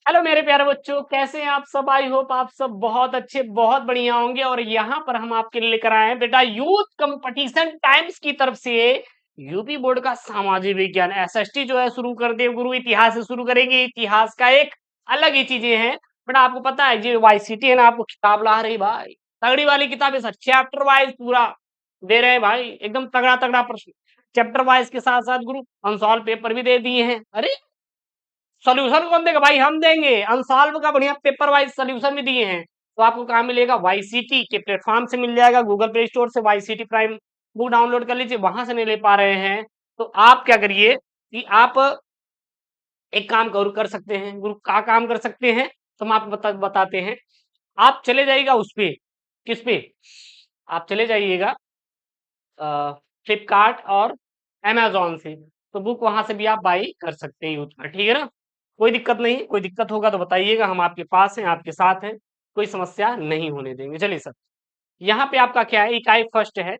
Hello मेरे प्यारे बच्चों, कैसे हैं आप सब। आई होप आप सब बहुत अच्छे बहुत बढ़िया होंगे। और यहाँ पर हम आपके लिए लेकर आए हैं बेटा यूथ कंपटीशन टाइम्स की तरफ से यूपी बोर्ड का सामाजिक विज्ञान एसएसटी जो है शुरू कर दे गुरु। इतिहास से शुरू करेंगे। इतिहास का एक अलग ही चीजें हैं बेटा। आपको पता है जो वाईसीटी है ना, आपको किताब ला रही भाई, तगड़ी वाली किताब है सर। चैप्टर वाइज पूरा दे रहे हैं भाई, एकदम तगड़ा तगड़ा प्रश्न चैप्टर वाइज के साथ साथ गुरु अनसॉल्व पेपर भी दे दिए हैं। अरे सोल्यूशन कौन देगा भाई, हम देंगे। अनसॉल्व का बढ़िया पेपर वाइज सोल्यूशन भी दिए हैं। तो आपको कहाँ मिलेगा, वाईसीटी के प्लेटफॉर्म से मिल जाएगा। गूगल प्ले स्टोर से वाईसीटी प्राइम बुक डाउनलोड कर लीजिए, वहां से नहीं ले पा रहे हैं तो आप क्या करिए कि आप एक काम कर सकते हैं। गुरु का काम कर सकते हैं तो हम आपको बताते हैं। आप चले जाइएगा उस पे, किस पे, आप चले जाइएगा फ्लिपकार्ट और अमेजोन से। तो बुक वहां से भी आप बाई कर सकते हैं यूथ में, ठीक है ना। कोई दिक्कत नहीं, कोई दिक्कत होगा तो बताइएगा, हम आपके पास हैं, आपके साथ हैं, कोई समस्या नहीं होने देंगे। चलिए सर, यहाँ पे आपका क्या है, इकाई फर्स्ट है।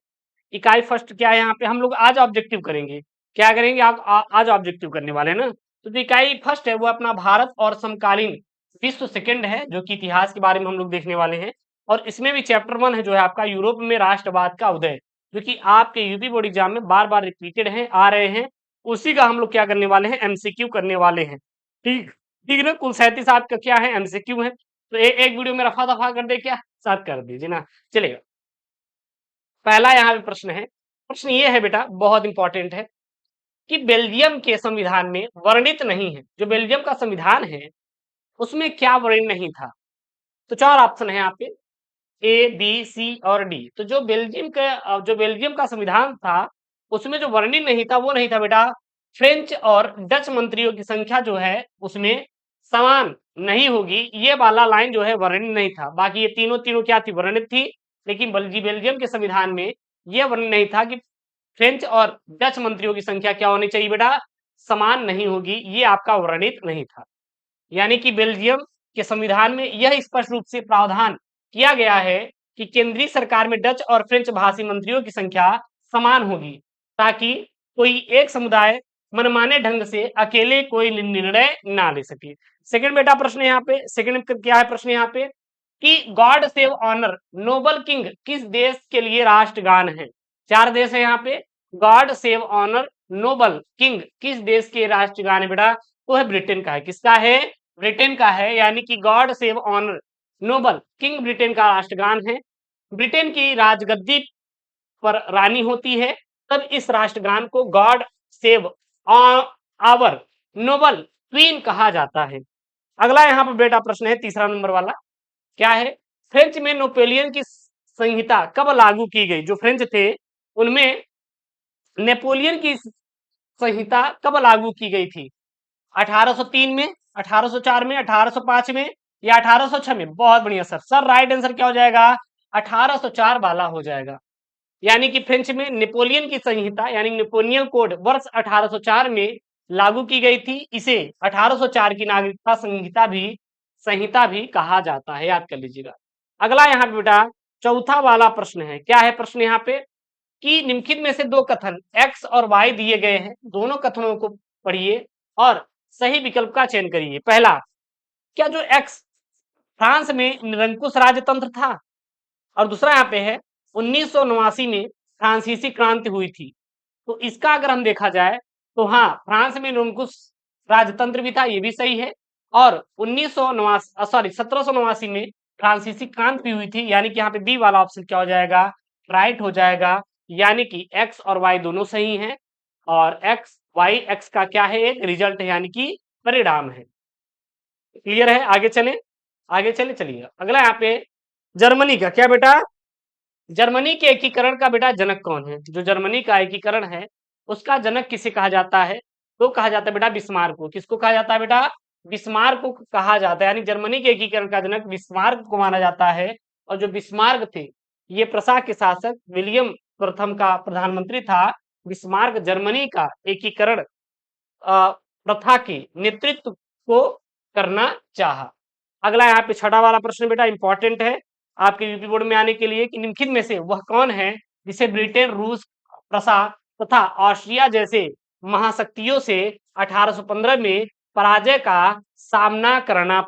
इकाई फर्स्ट क्या है, यहाँ पे हम लोग आज ऑब्जेक्टिव करेंगे। क्या करेंगे, आप आज ऑब्जेक्टिव करने वाले हैं ना। तो जो इकाई फर्स्ट है वो अपना भारत और समकालीन विश्व सेकंड है, जो कि इतिहास के बारे में हम लोग देखने वाले हैं। और इसमें भी चैप्टर 1 है जो है आपका यूरोप में राष्ट्रवाद का उदय, जो कि आपके यूपी बोर्ड एग्जाम में बार बार रिपीटेड है, आ रहे हैं। उसी का हम लोग क्या करने वाले हैं, एमसीक्यू करने वाले हैं। ठीक ठीक है ना। कुल 37 आपका क्या है, एमसीक्यू है। तो एक वीडियो में रफा दफा कर दे, क्या साथ कर दीजिए ना। चलेगा, पहला यहाँ पे प्रश्न है। प्रश्न ये है बेटा, बहुत इंपॉर्टेंट है कि बेल्जियम के संविधान में वर्णित नहीं है, जो बेल्जियम का संविधान है उसमें क्या वर्णित नहीं था। तो 4 ऑप्शन है यहाँ पे, ए बी सी और डी। तो जो बेल्जियम का संविधान था उसमें जो वर्णित नहीं था वो नहीं था बेटा, फ्रेंच और डच मंत्रियों की संख्या जो है उसमें समान नहीं होगी, ये वाला लाइन जो है वर्णित नहीं था। बाकी ये तीनों तीनों क्या थी, वर्णित थी। लेकिन बेल्जियम के संविधान में यह वर्णित नहीं था कि फ्रेंच और डच मंत्रियों की संख्या क्या होनी चाहिए बेटा, समान नहीं होगी, ये आपका वर्णित नहीं था। यानी कि बेल्जियम के संविधान में यह स्पष्ट रूप से प्रावधान किया गया है कि केंद्रीय सरकार में डच और फ्रेंच भाषी मंत्रियों की संख्या समान होगी, ताकि कोई एक समुदाय मनमाने ढंग से अकेले कोई निर्णय ना ले सके। सेकंड बेटा प्रश्न यहाँ पे, सेकंड क्या है प्रश्न यहाँ पे कि God save honour noble king किस देश के लिए राष्ट्रगान है। 4 देश है यहाँ पे। God save honour noble king किस देश के राष्ट्रगान है बेटा, वो है ब्रिटेन का है। किसका है, ब्रिटेन का है। यानी कि God save honour noble king Britain का राष्ट्रगान है। ब्रिटेन की राजगद्दी पर रानी होती है, तब इस राष्ट्रगान को God save our noble queen कहा जाता है। अगला यहाँ पर बेटा प्रश्न है, तीसरा नंबर वाला, क्या है, फ्रेंच में नेपोलियन की संहिता कब लागू की गई। जो फ्रेंच थे उनमें नेपोलियन की संहिता कब लागू की गई थी, 1803 में, 1804 में, 1805 में या 1806 में। बहुत बढ़िया सर। सर राइट आंसर क्या हो जाएगा, 1804 वाला हो जाएगा। यानी कि फ्रेंच में नेपोलियन की संहिता यानी नेपोलियन कोड वर्ष 1804 में लागू की गई थी। इसे 1804 की नागरिकता संहिता भी कहा जाता है, याद कर लीजिएगा। अगला यहाँ पे बेटा चौथा वाला प्रश्न है। क्या है प्रश्न यहाँ पे कि निम्नलिखित में से दो कथन एक्स और वाई दिए गए हैं, दोनों कथनों को पढ़िए और सही विकल्प का चयन करिए। पहला, क्या जो एक्स फ्रांस में निरंकुश राजतंत्र था, और दूसरा यहाँ पे है 1989 में फ्रांसीसी क्रांति हुई थी। तो इसका अगर हम देखा जाए तो हाँ, फ्रांस में निरंकुश राजतंत्र भी था, ये भी सही है। और 1789 में फ्रांसीसी क्रांति भी हुई थी। यानी कि यहाँ पे बी वाला ऑप्शन क्या हो जाएगा, राइट हो जाएगा। यानी कि एक्स और वाई दोनों सही हैं, और एक्स का क्या है, एक रिजल्ट है, यानी कि परिणाम है। क्लियर है, आगे चले, आगे चले चलिए। अगला यहाँ पे जर्मनी का, क्या बेटा, जर्मनी के एकीकरण का बेटा जनक कौन है। जो जर्मनी का एकीकरण है उसका जनक किसे कहा जाता है, तो कहा जाता है बेटा बिस्मार्क को। किसको कहा जाता है बेटा, बिस्मार्क को कहा जाता है। यानी जर्मनी के एकीकरण का जनक बिस्मार्क को माना जाता है। और जो बिस्मार्क थे ये प्रसा के शासक विलियम प्रथम का प्रधानमंत्री था। बिस्मार्क जर्मनी का एकीकरण प्रथा के नेतृत्व को करना चाहा। अगला यहाँ पे छठा वाला प्रश्न बेटा इंपॉर्टेंट है आपके यूपी बोर्ड में आने के लिए कि निम्नलिखित में से वह कौन है जिसे ब्रिटेन, रूस, प्रसा तथा ऑस्ट्रिया जैसे महाशक्तियों से 1815 में पराजय का सामना करना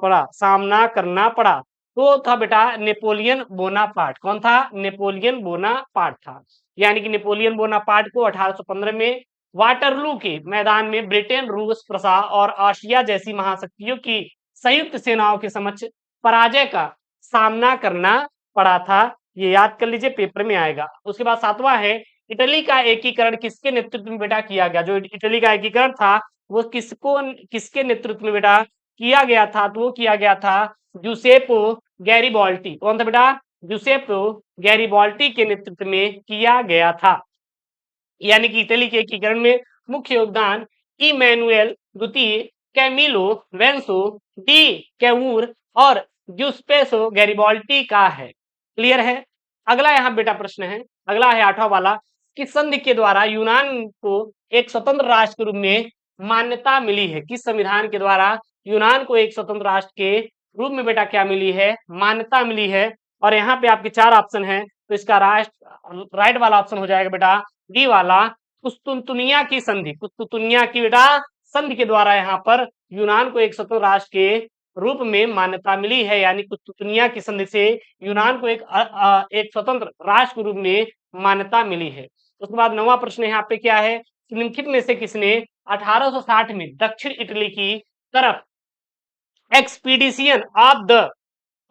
पड़ा तो था बेटा नेपोलियन बोनापार्ट। कौन था? नेपोलियन बोनापार्ट था। यानी कि नेपोलियन बोनापार्ट को 1815 में वाटरलू के मैदान में ब्रिटेन, रूस, प्रसा और आशिया जैसी महाशक्तियों की संयुक्त सेनाओं के समक्ष पराजय का सामना करना पड़ा था। ये याद कर लीजिए, पेपर में आएगा। उसके बाद 7वां है, इटली का एकीकरण किसके नेतृत्व में बेटा किया गया? जो इटली का एकीकरण था वो किसके नेतृत्व में बेटा किया गया था? तो वो किया गया था जूसेपो गैरिबाल्टी। कौन था बेटा? जूसेपो गैरिबाल्टी के नेतृत्व में किया गया था। यानी कि इटली के एकीकरण में मुख्य योगदान इमैनुएल द्वितीय, कैमिलो वेंसो डी कैवूर और जूसेपो गैरिबाल्टी का है। क्लियर है? अगला यहाँ बेटा प्रश्न है, अगला है 8वां वाला, किस संधि के द्वारा यूनान को एक स्वतंत्र राष्ट्र के रूप में मान्यता मिली है? किस संविधान के द्वारा यूनान को एक स्वतंत्र राष्ट्र के रूप में बेटा क्या मिली है? मान्यता मिली है। और यहाँ पे आपके 4 ऑप्शन है, तो इसका राइट वाला ऑप्शन हो जाएगा बेटा डी वाला, कुस्तुनतुनिया की संधि। कुस्तुनतुनिया की बेटा संधि के द्वारा यहाँ पर यूनान को एक स्वतंत्र राष्ट्र के रूप में मान्यता मिली है। यानी कुस्तुनतुनिया की संधि से यूनान को एक स्वतंत्र राष्ट्र के रूप में मान्यता मिली है। उसके बाद 9वां प्रश्न यहाँ पे क्या है, निम्नलिखित में से किसने 1860 में दक्षिण इटली की तरफ एक्सपीडिशन ऑफ द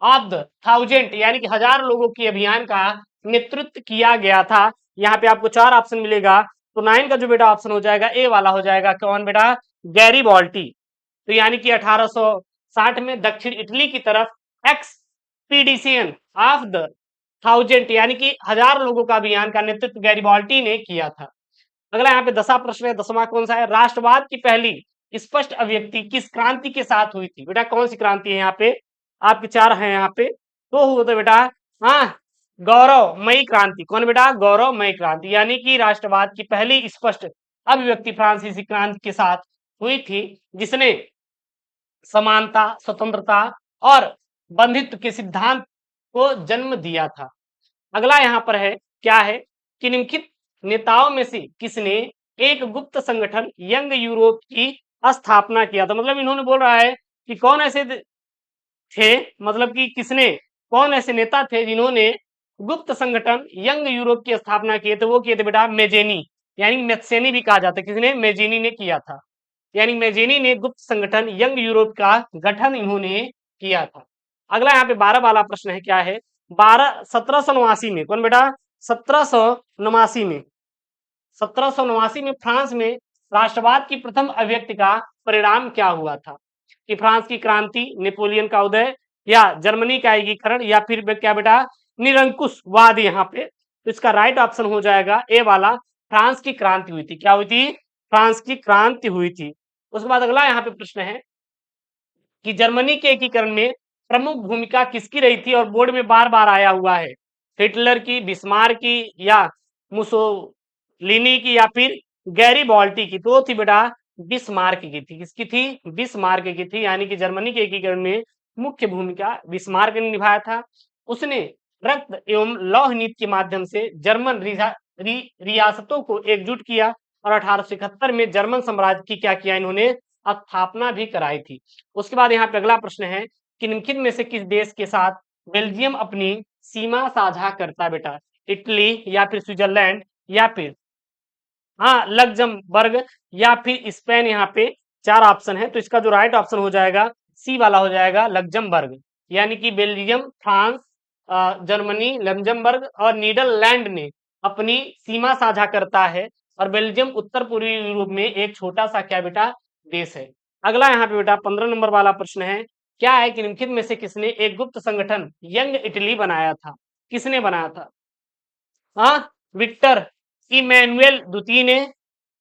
1000 यानी कि 1000 लोगों की अभियान का नेतृत्व किया गया था? यहाँ पे आपको 4 ऑप्शन मिलेगा, तो 9 का जो बेटा ऑप्शन हो जाएगा ए वाला हो जाएगा। कौन बेटा? गैरिबाल्टी। तो यानी कि 1860 में दक्षिण इटली की तरफ एक्सपीडिशन ऑफ द 1000 यानी कि 1000 लोगों का अभियान का नेतृत्व गैरिबाल्टी ने किया था। अगला यहाँ पे 10वां प्रश्न है, 10वां कौन सा है? राष्ट्रवाद की पहली स्पष्ट अभिव्यक्ति किस क्रांति के साथ हुई थी? बेटा कौन सी क्रांति है? यहाँ पे आपके 4 हैं, यहाँ पे तो हुआ था बेटा हाँ गौरवमयी क्रांति। कौन बेटा? गौरवमयी क्रांति। यानी कि राष्ट्रवाद की पहली स्पष्ट अभिव्यक्ति फ्रांसीसी क्रांति के साथ हुई थी, जिसने समानता, स्वतंत्रता और बंधित्व के सिद्धांत को जन्म दिया था। अगला यहाँ पर है, क्या है कि निम्नलिखित नेताओं में से किसने एक गुप्त संगठन यंग यूरोप की स्थापना किया था? मतलब इन्होंने बोल रहा है कि कौन ऐसे थे, मतलब कि किसने, कौन ऐसे नेता थे जिन्होंने गुप्त संगठन यंग यूरोप की स्थापना किए थे? वो किए थे बेटा मेजेनी, यानी मेत्सेनी भी कहा जाता है। किसने? मेजेनी ने किया था। यानी मेजेनी ने गुप्त संगठन यंग यूरोप का गठन इन्होंने किया था। अगला यहाँ पे 12 वाला प्रश्न है, क्या है? 1789 में कौन बेटा? 1789 में फ्रांस में राष्ट्रवाद की प्रथम अभिव्यक्ति का परिणाम क्या हुआ था? कि फ्रांस की क्रांति, नेपोलियन का उदय, या जर्मनी का एकीकरण, या फिर क्या बेटा निरंकुशवाद? यहाँ पे तो इसका राइट ऑप्शन हो जाएगा ए वाला, फ्रांस की क्रांति हुई थी। क्या हुई थी? फ्रांस की क्रांति हुई थी। उसके बाद अगला यहाँ पे प्रश्न है कि जर्मनी के एकीकरण में प्रमुख भूमिका किसकी रही थी? और बोर्ड में बार बार आया हुआ है, हिटलर की, बिस्मार्क की, या मुसोलिनी की, या फिर गैरिबाल्टी की? तो थी बेटा बिस्मार्क की थी। किसकी थी? बिस्मार्क की थी। यानी कि जर्मनी के एकीकरण में मुख्य भूमिका बिस्मार्क ने निभाया था। उसने रक्त एवं लौह नीति के माध्यम से जर्मन रियासतों को एकजुट किया और 1871 में जर्मन साम्राज्य की क्या किया? इन्होंने स्थापना भी कराई थी। उसके बाद यहाँ पे अगला प्रश्न है कि निम्नलिखित में से किस देश के साथ बेल्जियम अपनी सीमा साझा करता है? बेटा इटली, या फिर स्विट्जरलैंड, या फिर लग्जमबर्ग, या फिर स्पेन? यहाँ पे 4 ऑप्शन है, तो इसका जो राइट ऑप्शन हो जाएगा सी वाला हो जाएगा, लग्जमबर्ग। यानी कि बेल्जियम, फ्रांस, जर्मनी, लग्जमबर्ग और नीदरलैंड ने अपनी सीमा साझा करता है, और बेल्जियम उत्तर पूर्वी यूरोप में एक छोटा सा क्या बेटा देश है। अगला यहाँ पे बेटा 15 नंबर वाला प्रश्न है, क्या है कि निम्नलिखित में से किसने एक गुप्त संगठन यंग इटली बनाया था? किसने बनाया था? विक्टर इमैनुएल द्वितीय ने,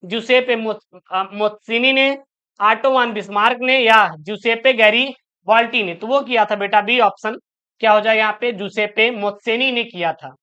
जूसेपे मोत्सिनी ने, ऑटो वान बिस्मार्क ने, या जूसेपे गैरिबाल्टी ने? तो वो किया था बेटा बी ऑप्शन, क्या हो जाएगा यहाँ पे? जूसेपे मोत्सिनी ने किया था।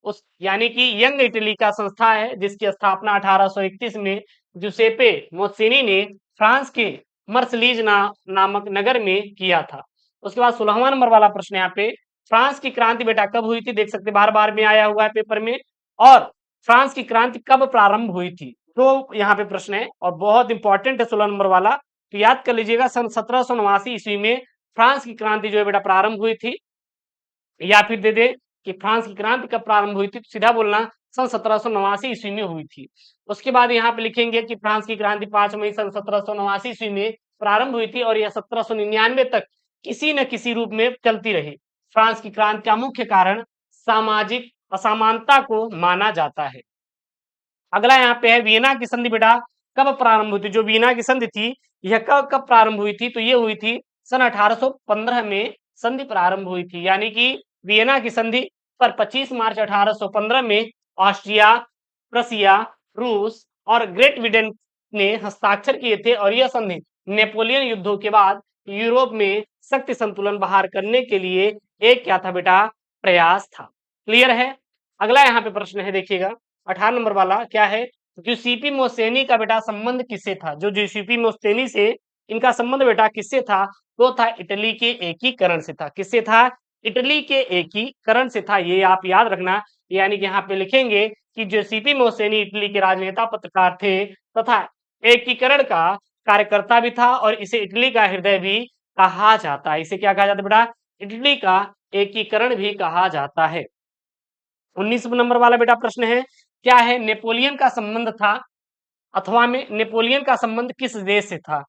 उस यानी कि यंग इटली का संस्था है जिसकी स्थापना 1831 में जूसेपे मोत्सिनी ने फ्रांस के मर्सलीज नामक नगर में किया था। उसके बाद 16वां नंबर वाला प्रश्न यहाँ पे, फ्रांस की क्रांति बेटा कब हुई थी? देख सकते बार बार में आया हुआ है पेपर में। और फ्रांस की क्रांति कब प्रारंभ हुई थी? तो यहाँ पे प्रश्न है और बहुत इंपॉर्टेंट है 16 नंबर वाला, तो याद कर लीजिएगा सन 1789 ईस्वी में फ्रांस की क्रांति जो है बेटा प्रारंभ हुई थी, या फिर दे दे कि फ्रांस की क्रांति कब प्रारंभ हुई थी, तो सीधा बोलना सन 1789 ईस्वी में हुई थी। उसके बाद यहाँ पे लिखेंगे कि फ्रांस की क्रांति 5 मई सन 1789 ईस्वी में प्रारंभ हुई थी और यह 1799 तक किसी न किसी रूप में चलती रही। फ्रांस की क्रांति का मुख्य कारण सामाजिक असमानता को माना जाता है। अगला यहाँ पे है वियना की संधि बेटा कब प्रारंभ हुई थी? जो वियना की संधि थी यह कब कब प्रारंभ हुई थी? तो ये हुई थी सन 1815 में संधि प्रारंभ हुई थी। यानी कि वियना की संधि पर 25 मार्च 1815 में ऑस्ट्रिया, प्रसिया, रूस और ग्रेट ब्रिटेन ने हस्ताक्षर किए थे और यह संधि नेपोलियन युद्धों के बाद यूरोप में शक्ति संतुलन बहाल करने के लिए एक क्या था बेटा? प्रयास था। क्लियर है? अगला यहाँ पे प्रश्न है, देखिएगा 18 नंबर वाला क्या है? यूसीपी मोसेनी का बेटा संबंध किससे था? जो यूसीपी मोसेनी से इनका संबंध बेटा किससे था? तो था इटली के एकीकरण से था। किससे था? इटली के एकीकरण से था। ये आप याद रखना। यानी कि यहाँ पे लिखेंगे कि यूसीपी मोसेनी इटली के राजनेता पत्रकार थे तथा एकीकरण का कार्यकर्ता भी था और इसे इटली का हृदय भी कहा जाता है। इसे क्या कहा जाता है बेटा? इटली का एकीकरण भी कहा जाता है। 19 नंबर वाला बेटा प्रश्न है, क्या है? नेपोलियन का संबंध था अथवा में नेपोलियन का संबंध किस देश से था?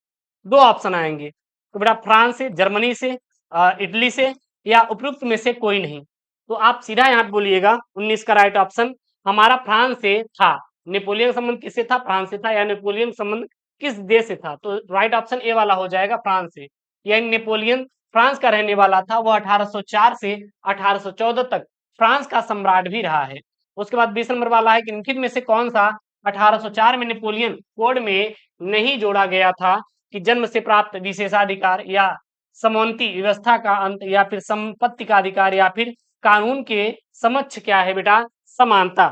दो ऑप्शन आएंगे, तो बेटा फ्रांस से, जर्मनी से, इटली से, या उपयुक्त में से कोई नहीं। तो आप सीधा यहाँ पे बोलिएगा 19 का राइट ऑप्शन हमारा फ्रांस से था। नेपोलियन संबंध किससे था? फ्रांस से था। या नेपोलियन संबंध किस देश से था? तो राइट ऑप्शन ए वाला हो जाएगा, फ्रांस से। यानी नेपोलियन फ्रांस का रहने वाला था। वह 1804 से 1814 तक फ्रांस का सम्राट भी रहा है। उसके बाद 20 नंबर वाला है कि निम्नलिखित में से कौन सा 1804 में नेपोलियन कोड में नहीं जोड़ा गया था कि जन्म से प्राप्त विशेषाधिकार या समोन्नति व्यवस्था का अंत या फिर संपत्ति का अधिकार या फिर कानून के समक्ष क्या है बेटा? समानता।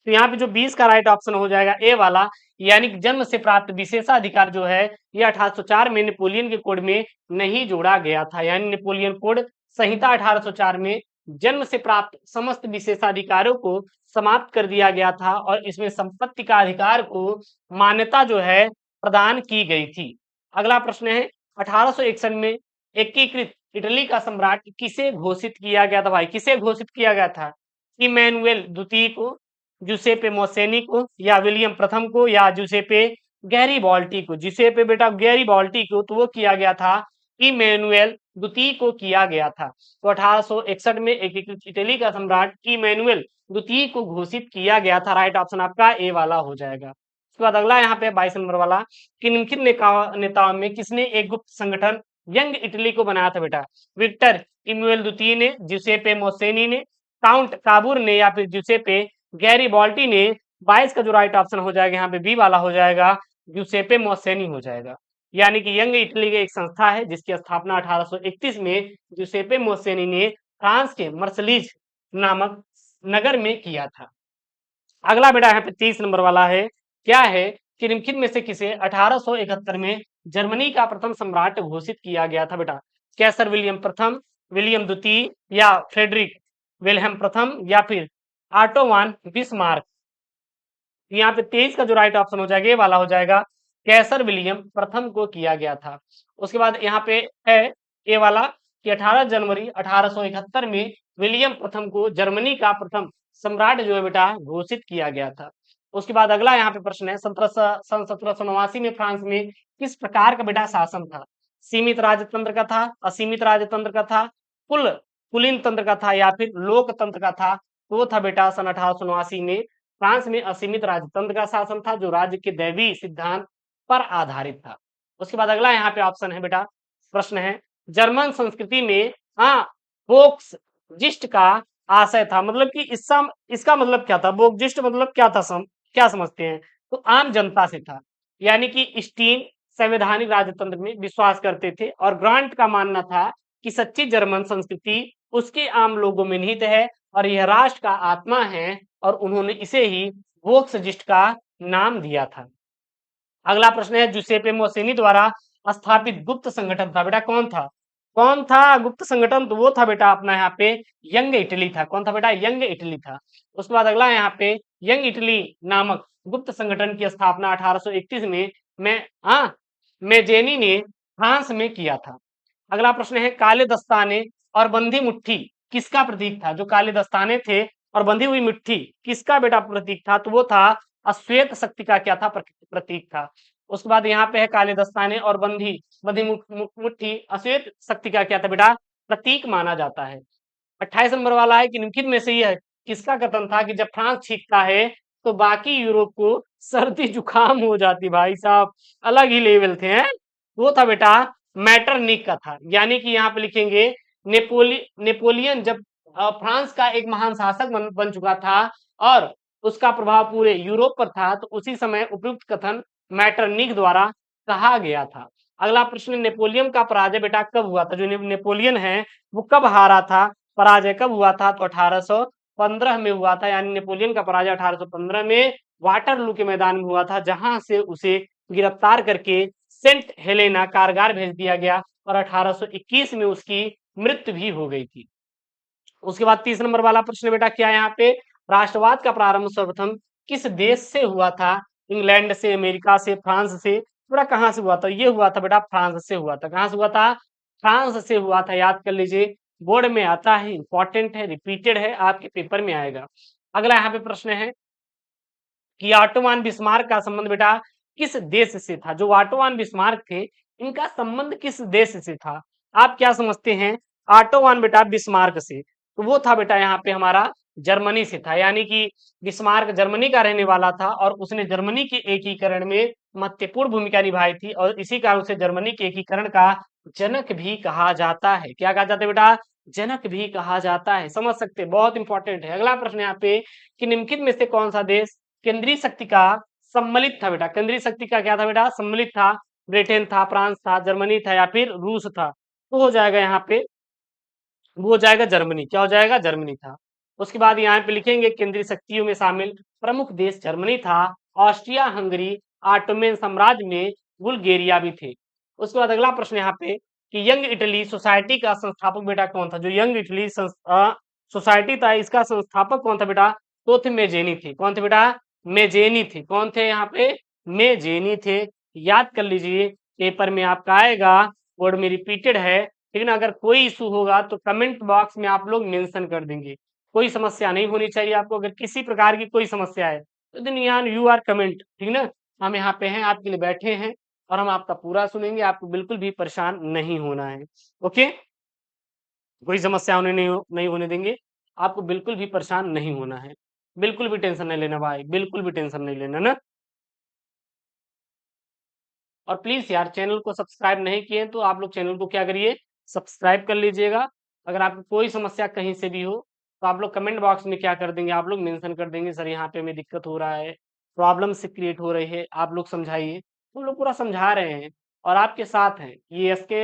तो यहाँ पे जो 20 का राइट ऑप्शन हो जाएगा ए वाला, यानी कि जन्म से प्राप्त विशेषाधिकार जो है ये 1804 में नेपोलियन के कोड में नहीं जोड़ा गया था। यानी नेपोलियन कोड संहिता 1804 में जन्म से प्राप्त समस्त विशेषाधिकारों को समाप्त कर दिया गया था और इसमें संपत्ति का अधिकार को मान्यता जो है प्रदान की गई थी। अगला प्रश्न है 1861 में एकीकृत इटली का सम्राट किसे घोषित किया गया था? भाई किसे घोषित किया गया था? इमैनुएल द्वितीय को, जुसेपे मोसेनी को, या विलियम प्रथम को, या जुसेपे गैरीबाल्टी को? जुसेपे बेटा गैरीबाल्टी को तो वो किया गया था इमैनुएल द्वितीय को किया गया था। तो 1861 में एकीकृत इटली का सम्राट इमैनुएल द्वितीय को घोषित किया गया था। राइट ऑप्शन आपका ए वाला हो जाएगा। उसके बाद अगला यहाँ पे 22 नंबर वाला कि निम्नलिखित नेताओं में किसने एक गुप्त संगठन यंग इटली को बनाया था बेटा? विक्टर इमैनुएल द्वितीय ने, जुसेपे मोसेनी ने, काउंट काबूर ने, या फिर जुसेपे गैरीबाल्टी ने? 22 का जो राइट ऑप्शन हो जाएगा यहाँ पे बी वाला हो जाएगा, जुसेपे मोसेनी हो जाएगा। यानी कि यंग इटली की एक संस्था है जिसकी स्थापना 1831 में जुसेपे मोसेनी ने फ्रांस के मर्सलीज नामक नगर में किया था। अगला बेटा यहाँ पे 30 नंबर वाला है, क्या है कि निम्नलिखित में से किसे 1871 में जर्मनी का प्रथम सम्राट घोषित किया गया था बेटा? कैसर विलियम प्रथम, विलियम द्वितीय, या फ्रेडरिक विल्हेम प्रथम, या फिर ऑटो वान बिस्मार्क? यहाँ पे 23 का जो राइट ऑप्शन हो जाएगा ये वाला हो जाएगा, कैसर विलियम प्रथम को किया गया था। उसके बाद यहाँ पे है ये वाला कि 18 जनवरी 1871 में विलियम प्रथम को जर्मनी का प्रथम सम्राट जो है बेटा घोषित किया गया था। उसके बाद अगला यहाँ पे प्रश्न है, सन 1789 में फ्रांस में किस प्रकार का बेटा शासन था? सीमित राजतंत्र का था, असीमित राजतंत्र का था, कुलीन तंत्र का था, या फिर लोकतंत्र का था? तो था बेटा सन 1889 में फ्रांस में असीमित राजतंत्र का शासन था जो राज्य के दैवीय सिद्धांत पर आधारित था। उसके बाद अगला यहाँ पे ऑप्शन है बेटा, प्रश्न है जर्मन संस्कृति में बोक्स जिस्ट का आशय था, मतलब कि इसका मतलब क्या था? बोक्जिस्ट मतलब क्या था? क्या समझते हैं? तो आम जनता से था। यानी कि स्टीन संवैधानिक राजतंत्र में विश्वास करते थे और ग्रांट का मानना था कि सच्ची जर्मन संस्कृति उसके आम लोगों में निहित है और यह राष्ट्र का आत्मा है और उन्होंने इसे ही वोक्सजिस्ट का नाम दिया था। अगला प्रश्न है जुसेपे मोसेनी द्वारा स्थापित गुप्त संगठन था बेटा कौन था? कौन था गुप्त संगठन? तो वो था बेटा अपना यहाँ पे यंग इटली था। कौन था बेटा? यंग इटली था। उसके बाद अगला यहाँ पे यंग इटली नामक गुप्त संगठन की स्थापना 1831 में मेजेनी ने फ्रांस में किया था। अगला प्रश्न है, काले दस्ताने और बंधी मुट्ठी किसका प्रतीक था? जो काले दस्ताने थे और बंधी हुई मुट्ठी किसका बेटा प्रतीक था? तो वो था अश्वेत शक्ति का क्या था? प्रतीक था। उसके बाद यहाँ पे है काले दस्ताने और बंधी बंधी मुट्ठी अश्वेत शक्ति का क्या था बेटा? प्रतीक माना जाता है। 28 नंबर वाला है कि निम्नलिखित में से यह किसका कथन था कि जब फ्रांस छींकता है तो बाकी यूरोप को सर्दी जुकाम हो जाती? भाई साहब अलग ही लेवल थे हैं। वो था बेटा मैटरनिक का था, यानी कि यहाँ पे लिखेंगे नेपोलियन जब फ्रांस का एक महान शासक बन चुका था और उसका प्रभाव पूरे यूरोप पर था, तो उसी समय उपयुक्त कथन मैटरनिक द्वारा कहा गया था। अगला प्रश्न, नेपोलियन का पराजय बेटा कब हुआ था? जो नेपोलियन है वो कब हारा था? पराजय कब हुआ था? तो 1815 में हुआ था, यानी नेपोलियन का पराजय 1815 में वाटरलू के मैदान में हुआ था, जहां से उसे गिरफ्तार करके सेंट हेलेना कारागार भेज दिया गया और 1821 में उसकी मृत्यु भी हो गई थी। उसके बाद 30 नंबर वाला प्रश्न बेटा क्या है यहाँ पे? राष्ट्रवाद का प्रारंभ सर्वप्रथम किस देश से हुआ था? इंग्लैंड से, अमेरिका से, फ्रांस से? बेटा कहाँ से हुआ था? ये हुआ था बेटा फ्रांस से हुआ था। कहाँ से हुआ था? फ्रांस से हुआ था, याद कर लीजिए, बोर्ड में आता है, इंपॉर्टेंट है, रिपीटेड है, आपके पेपर में आएगा। अगला यहाँ पे प्रश्न है कि ऑटोमान बिस्मार्क का संबंध बेटा किस देश से था? जो ऑटोमान बिस्मार्क थे इनका संबंध किस देश से था? आप क्या समझते हैं? ऑटोमान बेटा बिस्मार्क से, तो वो था बेटा यहाँ पे हमारा जर्मनी से था, यानी कि बिस्मार्क जर्मनी का रहने वाला था और उसने जर्मनी के एकीकरण में महत्वपूर्ण भूमिका निभाई थी और इसी कारण से जर्मनी के एकीकरण का जनक भी कहा जाता है। क्या कहा जाता है बेटा? जनक भी कहा जाता है। समझ सकते हैं, बहुत इंपॉर्टेंट है। अगला प्रश्न यहाँ पे कि निम्नलिखित में से कौन सा देश केंद्रीय शक्ति का सम्मिलित था? बेटा केंद्रीय शक्ति का क्या था बेटा? सम्मिलित था। ब्रिटेन था, फ्रांस था, जर्मनी था या फिर रूस था? तो हो जाएगा यहाँ पे, वो हो जाएगा जर्मनी। क्या हो जाएगा? जर्मनी था। उसके बाद यहाँ पे लिखेंगे केंद्रीय शक्तियों में शामिल प्रमुख देश जर्मनी था, ऑस्ट्रिया हंगरी, ऑटोमन साम्राज्य में बुल्गारिया भी थे। उसके बाद अगला प्रश्न यहाँ पे कि यंग इटली सोसाइटी का संस्थापक बेटा कौन था? जो यंग इटली सोसाइटी था इसका संस्थापक कौन था बेटा? तो थे मेजेनी थे। कौन थे बेटा? मेजेनी थे। कौन थे यहाँ पे? मेजेनी थे। याद कर लीजिए, पेपर में आपका आएगा, बोर्ड में रिपीटेड है। लेकिन अगर कोई इशू होगा तो कमेंट बॉक्स में आप लोग मेंशन कर देंगे। कोई समस्या नहीं होनी चाहिए आपको। अगर किसी प्रकार की कोई समस्या है तो दिन यहाँ यू आर कमेंट, ठीक ना? हम यहाँ पे हैं, आपके लिए बैठे हैं और हम आपका पूरा सुनेंगे। आपको बिल्कुल भी परेशान नहीं होना है। ओके, कोई समस्या होने नहीं होने देंगे। आपको बिल्कुल भी परेशान नहीं होना है। बिल्कुल भी टेंशन नहीं लेना भाई, बिल्कुल भी टेंशन नहीं लेना ना। और प्लीज यार, चैनल को सब्सक्राइब नहीं किए तो आप लोग चैनल को क्या करिए? सब्सक्राइब कर लीजिएगा। अगर आपको कोई समस्या कहीं से भी हो तो आप लोग कमेंट बॉक्स में क्या कर देंगे? आप लोग मेंशन कर देंगे, सर यहाँ पे हमें दिक्कत हो रहा है, प्रॉब्लम से क्रिएट हो रही है, आप लोग समझाइए। तो हम लोग पूरा समझा रहे हैं और आपके साथ हैं। ये एसके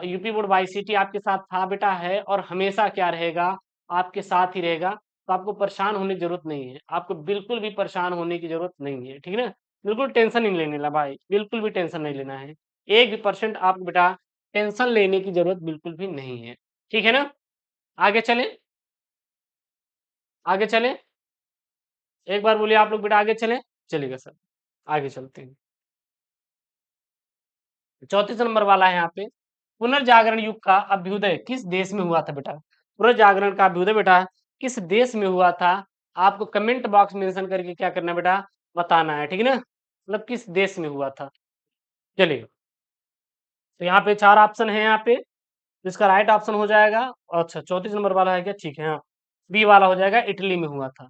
यूपी बोर्ड वाईसीटी आपके साथ था बेटा, है और हमेशा क्या रहेगा? आपके साथ ही रहेगा। तो आपको परेशान होने की जरूरत नहीं है। आपको बिल्कुल भी परेशान होने की जरूरत नहीं है, ठीक है ना? बिल्कुल टेंशन नहीं लेने ला भाई, बिल्कुल भी टेंशन नहीं लेना है। 1% आपको बेटा टेंशन लेने की जरूरत बिल्कुल भी नहीं है। ठीक है ना? आगे चलें, आगे चलें। एक बार बोलिए आप लोग बेटा, आगे चलें। चलिएगा सर, आगे चलते हैं। 34 नंबर वाला है यहाँ पे, पुनर्जागरण युग का अभ्युदय किस देश में हुआ था बेटा? पुनर्जागरण का अभ्युदय बेटा किस देश में हुआ था? आपको कमेंट बॉक्स मेंशन करके क्या करना है बेटा? बताना है, ठीक है ना? मतलब किस देश में हुआ था। चलिए, तो यहाँ पे 4 ऑप्शन है यहाँ पे, तो इसका राइट ऑप्शन हो जाएगा। अच्छा, 34 नंबर वाला है क्या? ठीक है, हाँ, बी वाला हो जाएगा, इटली में हुआ था।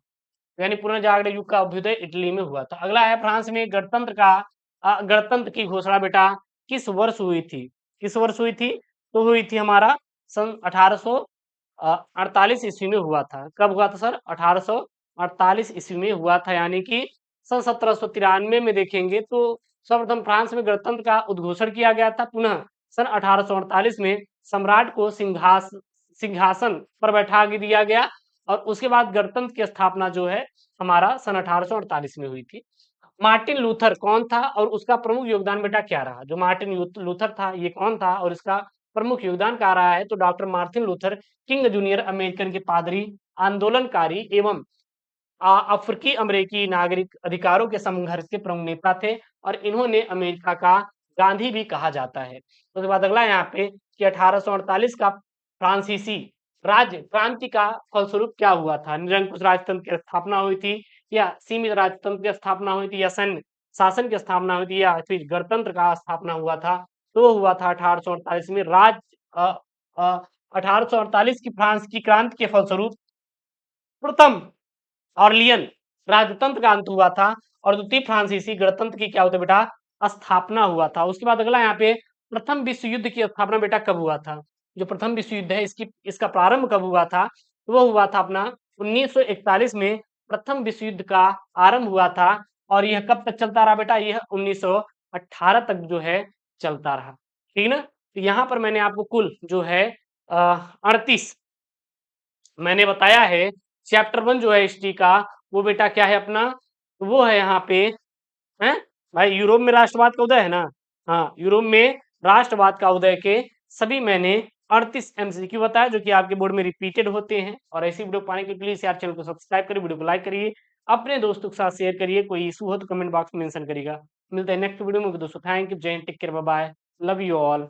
यानी पुनर्जागरण युग का अभ्युदय इटली में हुआ था। अगला है, फ्रांस में गणतंत्र की घोषणा बेटा किस वर्ष हुई थी? किस वर्ष हुई थी? तो हुई थी हमारा सन 1848 ईस्वी में हुआ था। कब हुआ था सर? 1848 ईस्वी में हुआ था, यानी कि सन 1793 में देखेंगे तो सर्वप्रथम फ्रांस में गणतंत्र का उद्घोषण किया गया था। पुनः सन 1848 में सम्राट को सिंहासन पर बैठा दिया गया और उसके बाद गणतंत्र की स्थापना जो है हमारा सन 1848 में हुई थी। मार्टिन लूथर कौन था और उसका प्रमुख योगदान बेटा क्या रहा? जो मार्टिन लूथर था ये कौन था और इसका प्रमुख योगदान क्या रहा है? तो doctor Martin Luther king junior American के पादरी, आंदोलनकारी एवं अफ्रीकी अमेरिकी नागरिक अधिकारों के संघर्ष के प्रमुख नेता थे और इन्होंने अमेरिका का गांधी भी कहा जाता है। उसके बाद अगला यहाँ पे कि 1848 का फ्रांसीसी राज्य क्रांति का फलस्वरूप क्या हुआ था? निरंकुश राजतंत्र की स्थापना हुई थी या सीमित राजतंत्र की स्थापना हुई थी या सैन्य शासन की स्थापना हुई थी या फिर गणतंत्र का स्थापना हुआ था? तो वो हुआ था 1848 में 1848 की फ्रांस की क्रांति के फलस्वरूप प्रथम ऑर्लियन राजतंत्र का अंत हुआ था और द्वितीय फ्रांसीसी गणतंत्र की क्या होता है बेटा? स्थापना हुआ था। उसके बाद अगला यहाँ पे प्रथम विश्व युद्ध की स्थापना बेटा कब हुआ था? जो प्रथम विश्व युद्ध है इसका प्रारंभ कब हुआ था? तो वो हुआ था अपना 1941 में प्रथम विश्व युद्ध का आरंभ हुआ था और यह कब तक चलता रहा बेटा? यह 1918 तक जो है चलता रहा। ठीक ना? तो यहाँ पर मैंने आपको कुल जो है 38 मैंने बताया है। चैप्टर 1 जो है हिस्ट्री का वो बेटा क्या है अपना? वो है यहाँ पे हैं भाई यूरोप में राष्ट्रवाद का उदय है ना? हाँ, यूरोप में राष्ट्रवाद का उदय के सभी मैंने 38 एमसीक्यू बताया जो कि आपके बोर्ड में रिपीटेड होते हैं। और ऐसी वीडियो पाने के लिए प्लीज यार चैनल को सब्सक्राइब करिए, वीडियो को लाइक करिए, अपने दोस्तों के साथ शेयर करिए। कोई इशू हो तो कमेंट बॉक्स में मेंशन करिएगा। मिलते हैं नेक्स्ट वीडियो में दोस्तों। थैंक यू, जय हिंद, take care, bye bye, love you all.